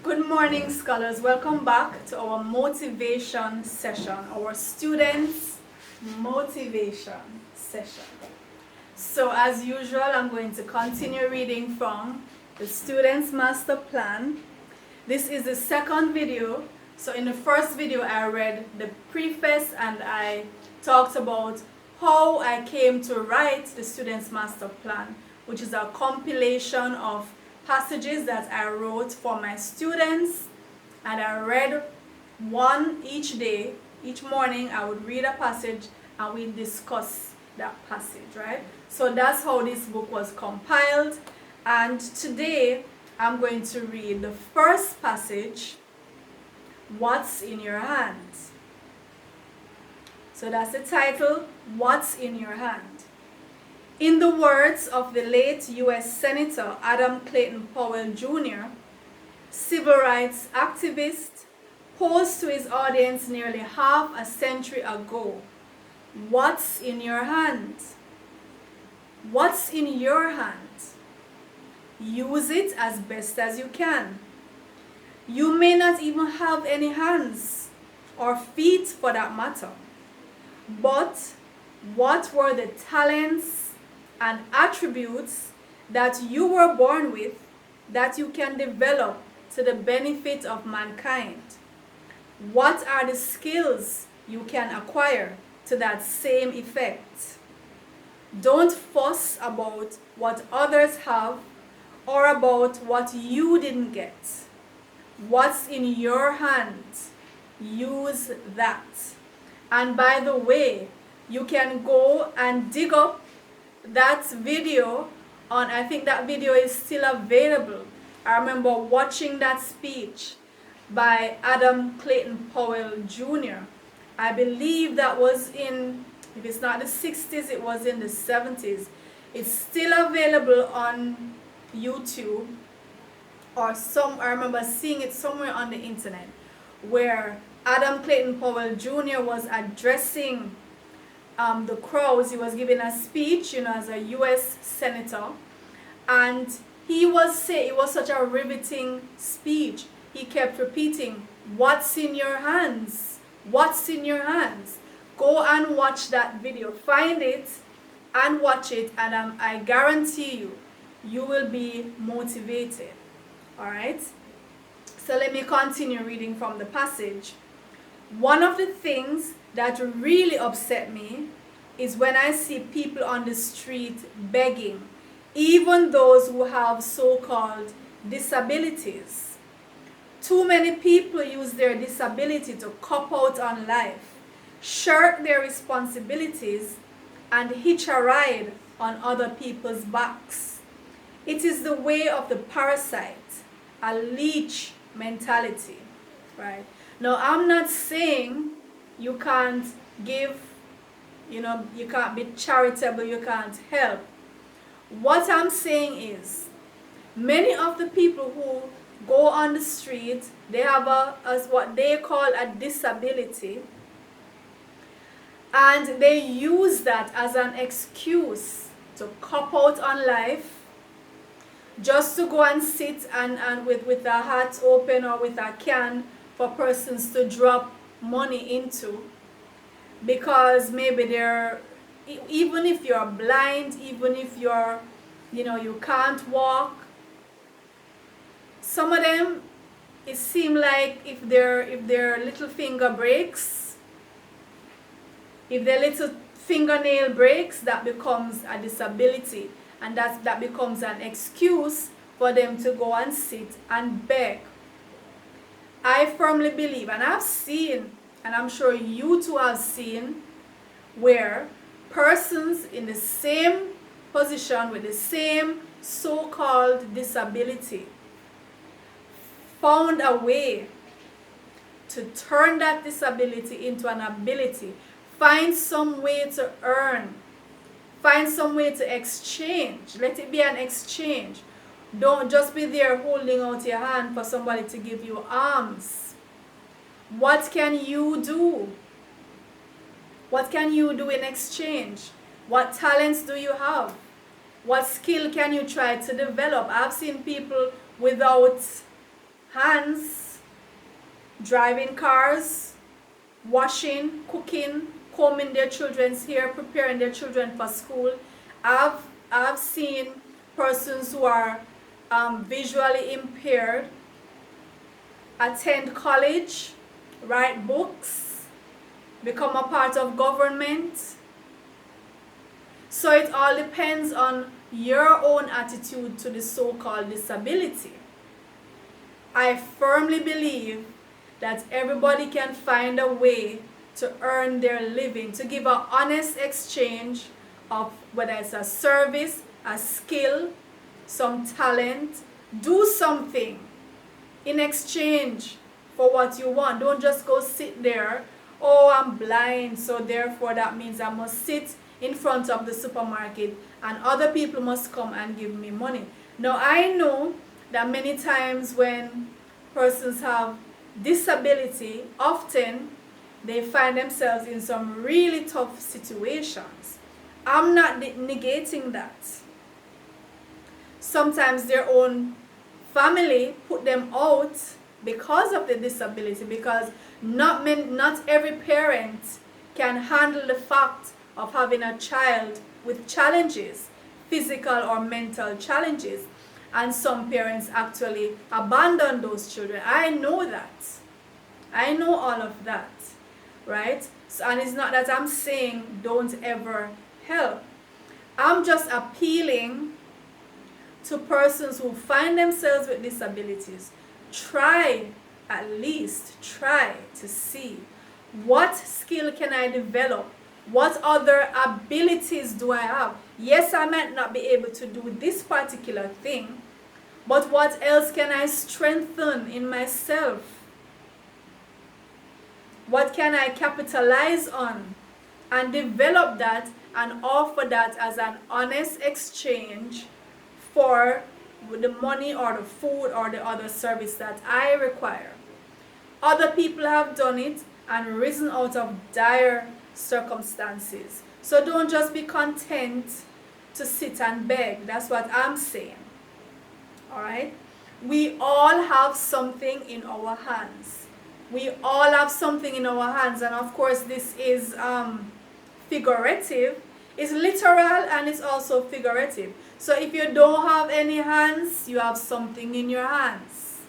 Good morning, scholars. Welcome back to our motivation session, our students' motivation session. So as usual, I'm going to continue reading from the Students' Master Plan. This is the second video. So in the first video, I read the preface and I talked about how I came to write the Students' Master Plan, which is a compilation of passages that I wrote for my students, and I read one each day. Each morning I would read a passage and we discuss that passage, right? So that's how this book was compiled, and today I'm going to read the first passage, What's in Your Hands? So that's the title, What's in Your Hand? In the words of the late U.S. Senator Adam Clayton Powell Jr., civil rights activist, posed to his audience nearly half a century ago, what's in your hand? What's in your hand? Use it as best as you can. You may not even have any hands or feet for that matter, but what were the talents and attributes that you were born with that you can develop to the benefit of mankind? What are the skills you can acquire to that same effect? Don't fuss about what others have or about what you didn't get. What's in your hand? Use that. And by the way, you can go and dig up that video on, I think that video is still available. I remember watching that speech by Adam Clayton Powell Jr. I believe that was in, if it's not the 60s, it was in the 70s. It's still available on YouTube, or I remember seeing it somewhere on the internet, where Adam Clayton Powell Jr. was addressing the crowds. He was giving a speech, as a U.S. senator, and it was such a riveting speech. He kept repeating, "What's in your hands? What's in your hands?" Go and watch that video. Find it and watch it, and I guarantee you will be motivated. All right. So let me continue reading from the passage. One of the things that really upset me is when I see people on the street begging, even those who have so-called disabilities. Too many people use their disability to cop out on life, shirk their responsibilities, and hitch a ride on other people's backs. It is the way of the parasite, a leech mentality, right? Now, I'm not saying you can't give, you can't be charitable, you can't help. What I'm saying is, many of the people who go on the street, they have what they call a disability, and they use that as an excuse to cop out on life, just to go and sit and with a hat open or with a can for persons to drop money into, because maybe they're, even if you're blind, even if you're, you can't walk, some of them, it seems like if their little finger breaks, if their little fingernail breaks, that becomes a disability, and that becomes an excuse for them to go and sit and beg. I firmly believe, and I've seen, and I'm sure you too have seen, where persons in the same position with the same so-called disability found a way to turn that disability into an ability, find some way to earn, find some way to exchange. Let it be an exchange. Don't just be there holding out your hand for somebody to give you alms. What can you do? What can you do in exchange? What talents do you have? What skill can you try to develop? I've seen people without hands, driving cars, washing, cooking, combing their children's hair, preparing their children for school. I've seen persons who are visually impaired attend college, write books, become a part of government. So it all depends on your own attitude to the so-called disability. I firmly believe that everybody can find a way to earn their living, to give an honest exchange of whether it's a service, a skill, some talent. Do something in exchange for what you want. Don't just go sit there, oh, I'm blind, so therefore that means I must sit in front of the supermarket and other people must come and give me money. Now I know that many times when persons have disability, often they find themselves in some really tough situations. I'm not negating that. Sometimes their own family put them out because of the disability, because not every parent can handle the fact of having a child with challenges, physical or mental challenges, and some parents actually abandon those children. I know that. I know all of that, right? So, and it's not that I'm saying don't ever help. I'm just appealing to persons who find themselves with disabilities. At least try to see what skill can I develop. What other abilities do I have? Yes, I might not be able to do this particular thing, but what else can I strengthen in myself? What can I capitalize on and develop that and offer that as an honest exchange for the money or the food or the other service that I require? Other people have done it and risen out of dire circumstances. So don't just be content to sit and beg. That's what I'm saying. All right? We all have something in our hands. We all have something in our hands, and of course this is figurative. It's literal and it's also figurative. So if you don't have any hands, you have something in your hands.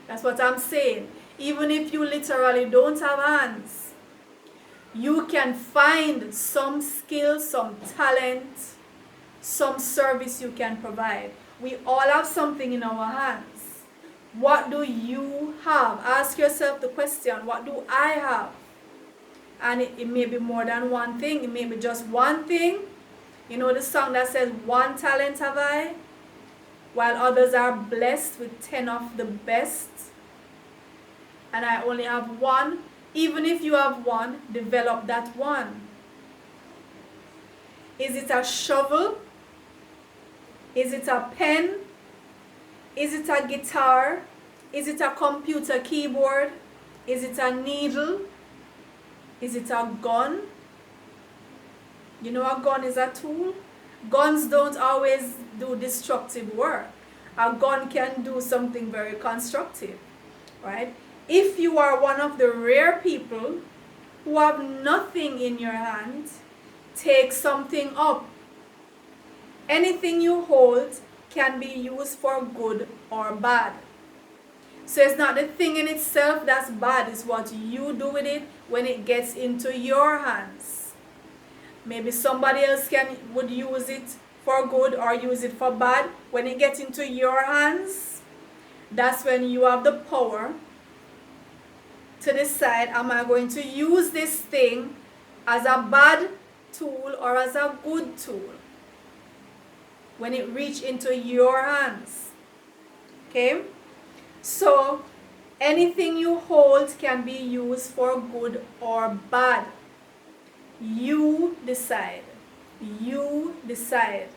That's what I'm saying. Even if you literally don't have hands, you can find some skill, some talent, some service you can provide. We all have something in our hands. What do you have? Ask yourself the question, what do I have? And it may be more than one thing. It may be just one thing. You know the song that says, one talent have I, while others are blessed with 10 of the best, and I only have one. Even if you have one, develop that one. Is it a shovel? Is it a pen? Is it a guitar? Is it a computer keyboard? Is it a needle? Is it a gun? You know a gun is a tool. Guns don't always do destructive work. A gun can do something very constructive, right? If you are one of the rare people who have nothing in your hand, take something up. Anything you hold can be used for good or bad. So it's not the thing in itself that's bad, it's what you do with it when it gets into your hands. Maybe somebody else would use it for good or use it for bad. When it gets into your hands, that's when you have the power to decide, am I going to use this thing as a bad tool or as a good tool? When it reaches into your hands. Okay? So, anything you hold can be used for good or bad. You decide. You decide.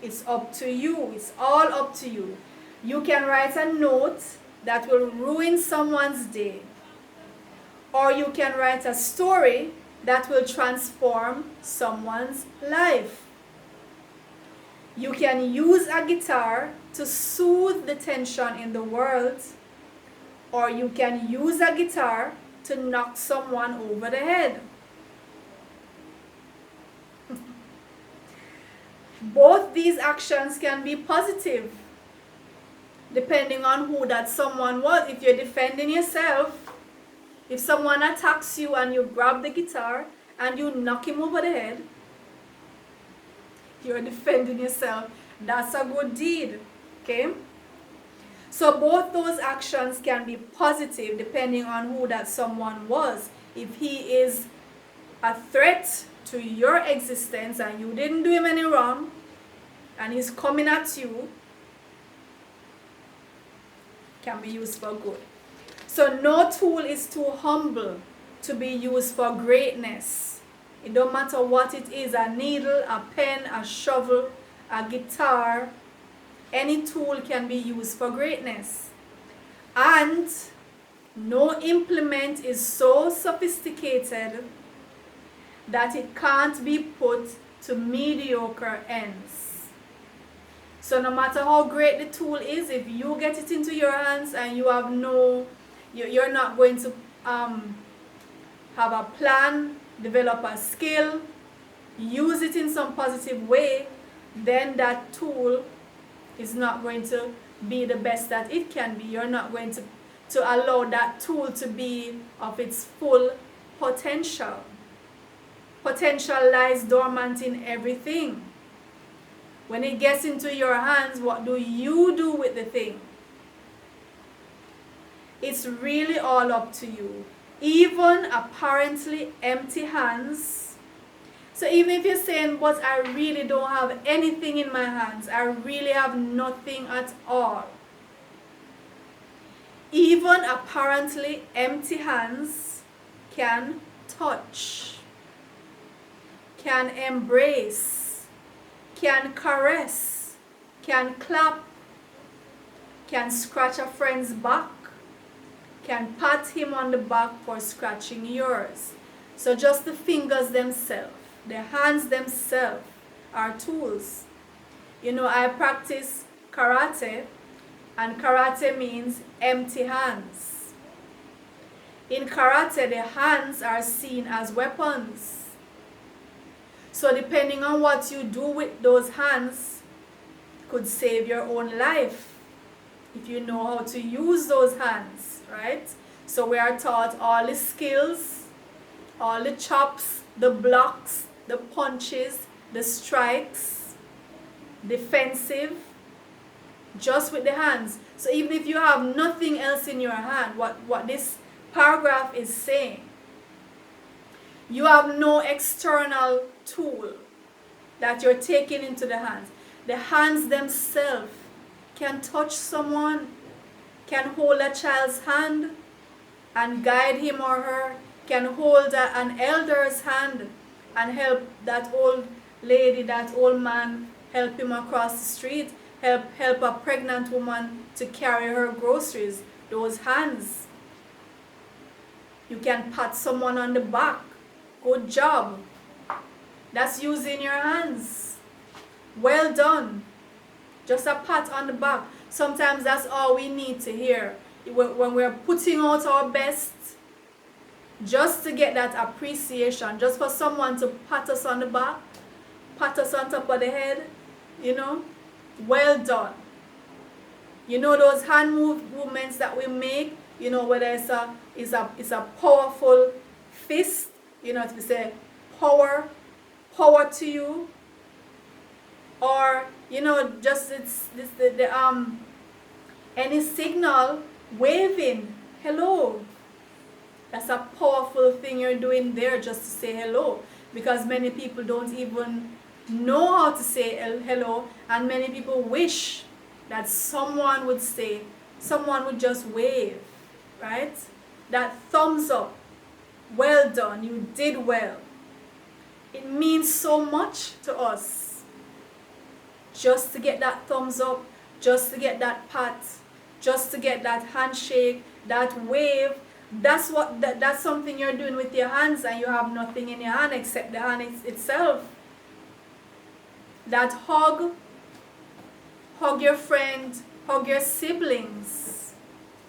It's up to you. It's all up to you. You can write a note that will ruin someone's day. Or you can write a story that will transform someone's life. You can use a guitar to soothe the tension in the world, or you can use a guitar to knock someone over the head. Both these actions can be positive, depending on who that someone was. If you're defending yourself, if someone attacks you and you grab the guitar and you knock him over the head, you're defending yourself. That's a good deed. Okay? So both those actions can be positive depending on who that someone was. If he is a threat to your existence and you didn't do him any wrong and he's coming at you, can be used for good. So no tool is too humble to be used for greatness. It don't matter what it is, a needle, a pen, a shovel, a guitar, any tool can be used for greatness. And no implement is so sophisticated that it can't be put to mediocre ends. So no matter how great the tool is, if you get it into your hands and you have you're not going to have a plan, develop a skill, use it in some positive way, then that tool is not going to be the best that it can be. You're not going to allow that tool to be of its full potential. Potential lies dormant in everything. When it gets into your hands, what do you do with the thing? It's really all up to you. Even apparently empty hands. So even if you're saying, but I really don't have anything in my hands, I really have nothing at all. Even apparently empty hands can touch, can embrace, can caress, can clap, can scratch a friend's back, can pat him on the back for scratching yours. So just the fingers themselves, the hands themselves are tools. You know, I practice karate, and karate means empty hands. In karate, the hands are seen as weapons. So depending on what you do with those hands could save your own life if you know how to use those hands, right? So we are taught all the skills, all the chops, the blocks, the punches, the strikes, defensive, just with the hands. So even if you have nothing else in your hand, what this paragraph is saying, you have no external tool that you're taking into the hands. The hands themselves can touch someone, can hold a child's hand and guide him or her, can hold an elder's hand and help that old lady, that old man, help him across the street, help a pregnant woman to carry her groceries. Those hands. You can pat someone on the back. Good job. That's using your hands. Well done. Just a pat on the back. Sometimes that's all we need to hear. When we're putting out our best, just to get that appreciation, just for someone to pat us on the back, pat us on top of the head, you know, well done. You know those hand movements that we make, you know, whether it's a powerful fist, you know, if we say power to you, or you know, just any signal, waving, hello. That's a powerful thing you're doing there, just to say hello, because many people don't even know how to say hello, and many people wish that someone would just wave, right? That thumbs up, well done, you did well. It means so much to us just to get that thumbs up, just to get that pat, just to get that handshake, that wave. That's something you're doing with your hands, and you have nothing in your hand except the hand itself. That hug your friend, hug your siblings.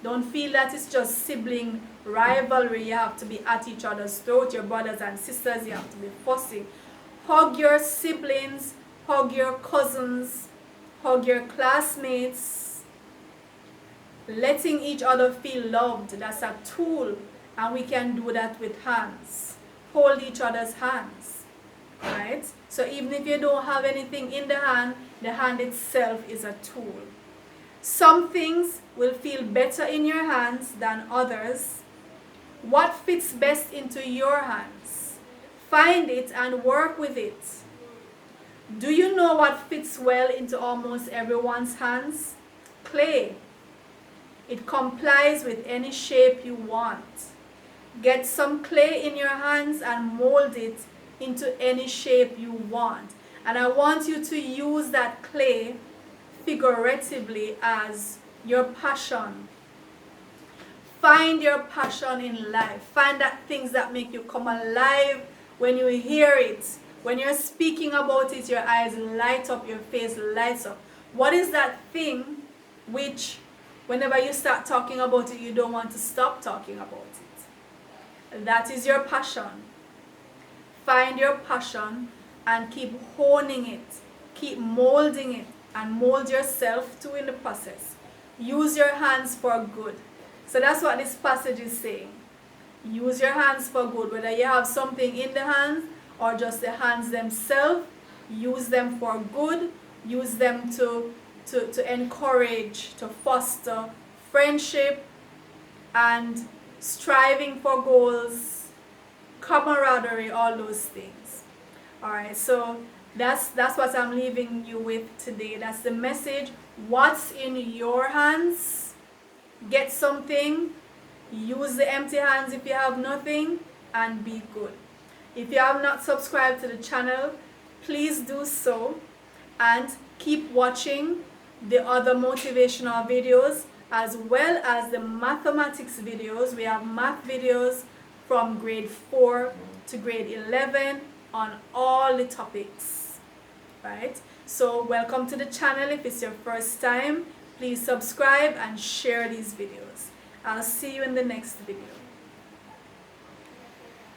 Don't feel that it's just sibling rivalry. You have to be at each other's throat. Your brothers and sisters, you have to be fussy. Hug your siblings, hug your cousins, hug your classmates. Letting each other feel loved, that's a tool, and we can do that with hands. Hold each other's hands, right? So even if you don't have anything in the hand itself is a tool. Some things will feel better in your hands than others. What fits best into your hands? Find it and work with it. Do you know what fits well into almost everyone's hands? Clay. It complies with any shape you want. Get some clay in your hands and mold it into any shape you want. And I want you to use that clay figuratively as your passion. Find your passion in life. Find that things that make you come alive when you hear it. When you're speaking about it, your eyes light up, your face lights up. What is that thing which, whenever you start talking about it, you don't want to stop talking about it? That is your passion. Find your passion and keep honing it. Keep molding it and mold yourself too in the process. Use your hands for good. So that's what this passage is saying. Use your hands for good. Whether you have something in the hands or just the hands themselves, use them for good. Use them to encourage, to foster friendship and striving for goals, camaraderie, all those things. Alright, so that's what I'm leaving you with today. That's the message. What's in your hands? Get something. Use the empty hands if you have nothing, and be good. If you have not subscribed to the channel, please do so, and keep watching the other motivational videos as well as the mathematics videos. We have math videos from grade 4 to grade 11 on all the topics, right? So welcome to the channel. If it's your first time, please subscribe and share these videos. I'll see you in the next video.